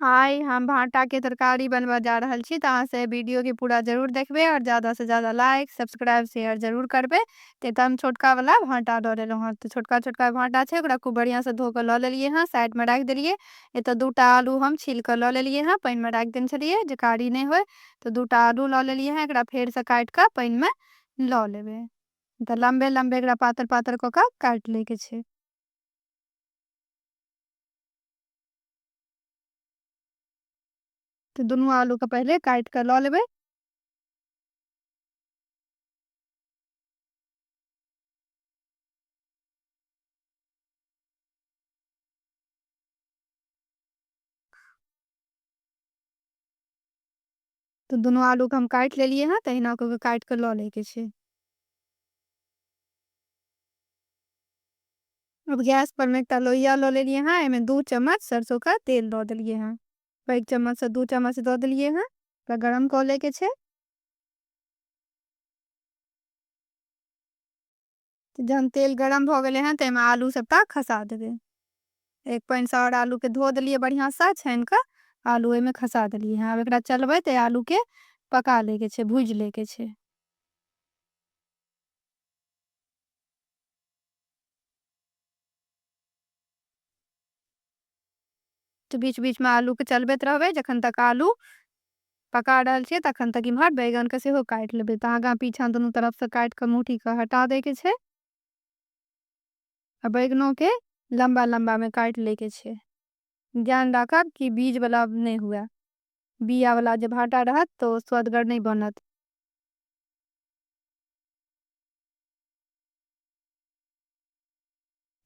आइ हम भाँटा के तरकारी बनबा जा रहल छी, त अहाँ से वीडियो के पूरा जरूर देखबे और ज्यादा से ज्यादा लाइक, सब्सक्राइब, शेयर जरूर करबे। त हम छोटका वाला भाँटा द लेलहुँ हँ। तो छोटका छोटका भाँटा छै, ओकरा खूब बढ़िया से धो के ल लेलिए हँ, साइड में राख देलिए। एत दूटा आलू हम छील के ल लेलिए हँ, पानी में राख देने छलिए जे कारी नहीं होय। तो दूटा आलू ल लेलिए हँ, एकरा फेर से काट के पानी में ल लेबे। त लंबे लंबे एकरा पातर पातर क के काट ले के छै। तो दुनू आलू के पहले काट के ल लेबे। तो दोनों आलू के हम काट लेलिए हँ, तहिना क के काट के ल ले के छै। अब गैस पर में एकटा लोहिया ल लेलिए हँ, एमे 2 चम्मच सरसों का तेल द देलिए हँ। 1 चम्मच से 2 चम्मच द देलिए हँ। एकरा गरम क ले के छै। जहन तेल गरम भ गेले हँ, त एमे आलू सबटा खसा देबे। एक पानी से और आलू के धो देलिए बढ़िया से छान के। आलू एमे खसा देलिए हँ। अब एकरा चलबे त आलू के पका ले के छै, भूज ले के छै। तो बीच बीच में आलू के चलबैत रहबे, जखन तक आलू पका रहल छियै तखन तक इम्हर बैगन के सेहो काट लेबै। त आगाँ पीछा दुनू तरफ से काट के मुठी के हटा दे के छै। आ बैगनों के लंबा लंबा में काट ले के छै। ध्यान राखब कि बीज वाला नहीं हुआ। बिया वाला जे भाटा रहत तो स्वदगर नहीं बनत।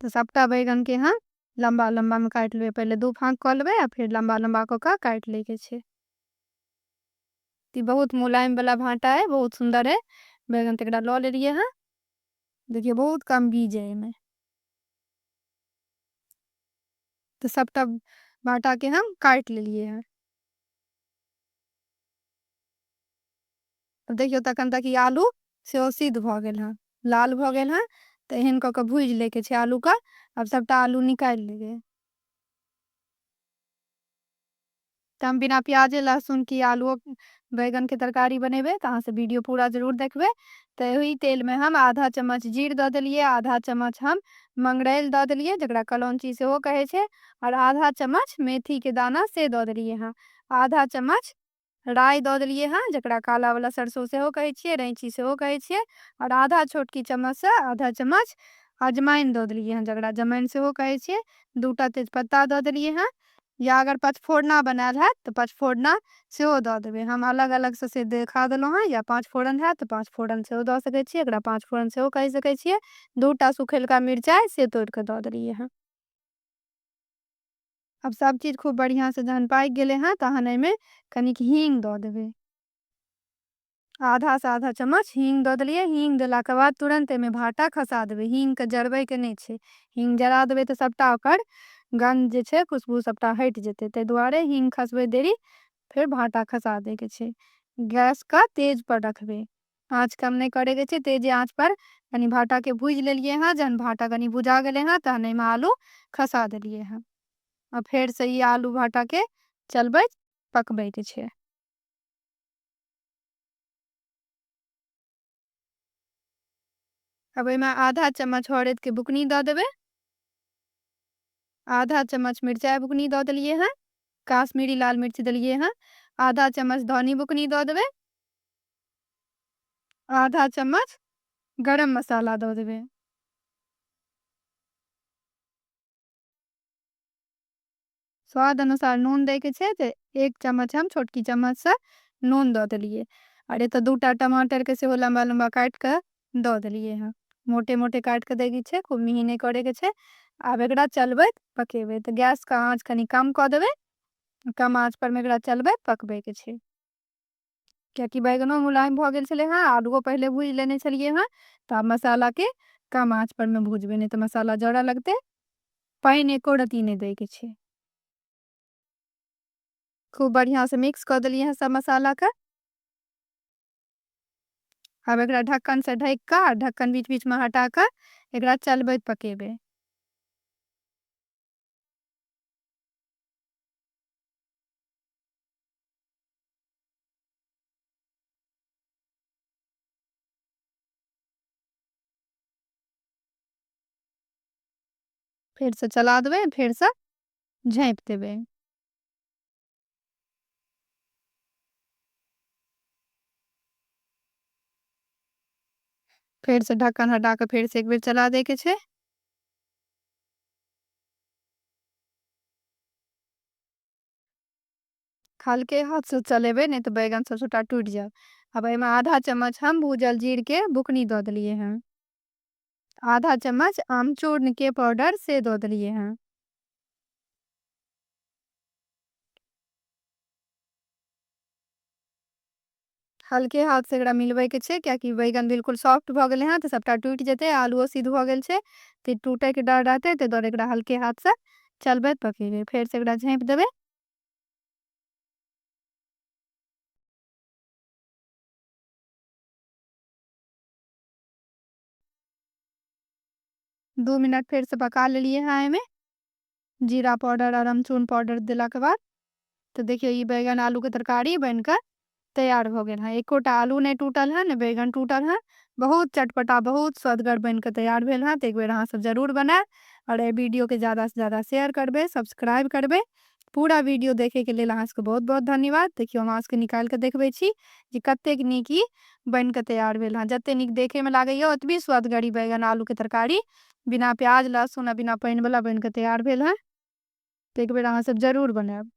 तो सबटा बैगन के हम लंबा लंबा में काट लेबे। पहले 2 फाँक क लेबे आ फिर लंबा लंबा क के काट ले के छै। ती बहुत मुलायम वाला भाटा है, बहुत सुंदर है। बैगन तकरा ल लेलिए हँ। देखिए बहुत कम बीज है इमे। तो सबटा भाटा के हम काट लेलिए हँ। अब देखियो तखन तक ई आलू सेहो सिद्ध भ गेल हँ, लाल भ गेल हँ। त एहन क के भूज ले के छै आलू का। अब सबटा आलू निकाल लेबे। त हम बिना प्याजे लहसुन की आलू बैगन के तरकारी बनेबे, त अहाँ से वीडियो पूरा जरूर देखबे। त ओही तेल में हम आधा चम्मच जीर द देलिए, आधा चम्मच हम मंगरैल द देलिए जकरा कलौंची सेहो कहे छै, और आधा चम्मच मेथी के दाना से द देलिए हँ। आधा चम्मच राई द देलिए हँ, जकरा काला वाला सरसों सेहो कहे छिए, रैंची सेहो कहे छिए। और आधा छोटकी चम्मच से आधा चम्मच अजवाइन द देलिए हँ, जकरा जमैन सेहो कहे छिए। 2टा तेजपत्ता द देलिए हँ। या अगर पचफोरना बनायल हैत त पचफोरना सेहो द देबे। हम अलग अलग से देखा देलहुँ हँ। या 5 फोरन हैत त 5 फोरन सेहो द सकै छिए, एकरा 5 फोरन सेहो कहि सकै छिए। 2टा सुखेलका मिरचाई से तोड़ के द देलिए हँ। अब सब चीज खूब बढ़िया से जहन पाक गेले हँ, तहन एमे कनिक हींग द देबे। आधा से आधा चम्मच हींग द देलिए। हींग देला के बाद तुरंत एमे भाटा खसा देबे। हींग के जरबे के नहीं छै। हींग जरा देबे त सबटा ओकर गंध जे छै, खुशबू सबटा हट जेते। ते दुआरे हींग खसबे देरी फिर भाटा खसा दे के छै। गैस का तेज पर रखबे। आँच कम नहीं करे के छै, तेज आँच पर कनी भाटा के भूज लेलिए हँ। जहन भाटा कनी भुजा गेले हँ, तहन एमे आलू खसा देलिए हँ। और फिर से ई आलू भाटा के चलबे पकबे के छै। अब एमे आधा चम्मच हरद के बुकनी द देबे। आधा चम्मच मिर्चाई बुकनी द देलिए हँ। काश्मीरी लाल मिर्च देलिए हँ। आधा चम्मच धनी बुकनी द देबे। आधा चम्मच गरम मसाला द देबे। स्वाद अनुसार नून दे के छै, ते 1 चम्मच हम छोटकी चम्मच से नून द देलिए। और एत 2टा टमाटर के सेहो लंबा लंबा काट के द देलिए हँ। मोटे मोटे काट के दे के छै, खूब मिही नहीं करे के छै। आब एकरा चलबे पकेबे। तो गैस का आँच कनी कम क देबे। कम आँच पर में एकरा चलबे पकबे के छै। कियाकि बैगनो मुलायम भ गेल छले हँ, आलूओ पहले भूज लेने छलिए हँ। त आब मसाला के कम आँच पर में भूजबे, नहीं तो मसाला जरा लगते। पानी एको रती नहीं दे के छै। खूब बढ़िया से मिक्स कर देलिए हैं सब मसाला का। अब एकरा ढक्कन से ढक के, ढक्कन बीच बीच में हटा के एकरा चलबे पकेबे। फेर से चला देबै, फेर से झाँपि देबै। फेर से ढक्कन हटा के फेर से एक बेर चला दै के छै। हल्के हाथ से चलेबै नहीं तो बैगन सब सबटा टूटि जायत। अब एहिमे आधा चम्मच हम भूजल जीर के बुकनी दऽ देलियै हँ। आधा चम्मच आमचूर्ण के पाउडर से दऽ देलियै हँ। हल्के हाथ से एकरा मिलबै के छै, कियाकि बैगन बिल्कुल सॉफ्ट भऽ गेलै हँ तऽ सबटा टूटि जेतै, आलुओ सिद्ध भऽ गेल छै तऽ टूटैके डर रहतै, ताहि दुआरे एकरा हल्के हाथ से चलबैत पकेबै। फेर से एकरा झाँपि देबै। 2 मिनट फेर से पका लेलियै हँ एहिमे जीरा पाउडर और अमचूर पाउडर देलाके बाद। तो देखियो ई बैगन आलू के तरकारी बनकर तैयार हो गेल है। एकोटा आलू नहीं टूटल है ने बैगन टूटल है। बहुत चटपटा बहुत स्वदगर बनकर तैयार भेल है। तो एक बेर अहाँ सब जरूर बनाएब और ए वीडियो के ज़्यादा से ज़्यादा शेयर करबै, सब्सक्राइब करबै। पूरा वीडियो देखे के लेल अहाँ सबके बहुत बहुत धन्यवाद। देखियो हम अहाँ सबके निकालि के देखबै छी जे कतेक नीक ई बनकर तैयार भेल है। जते नीक देखे में लागैए ओतबी स्वदगर ई बैगन आलू के तरकारी बिना प्याज लहसुन आ बिना पानि वाला बनकर तैयार भेल है। तो एक बेर अहाँ सब जरूर बनाएब।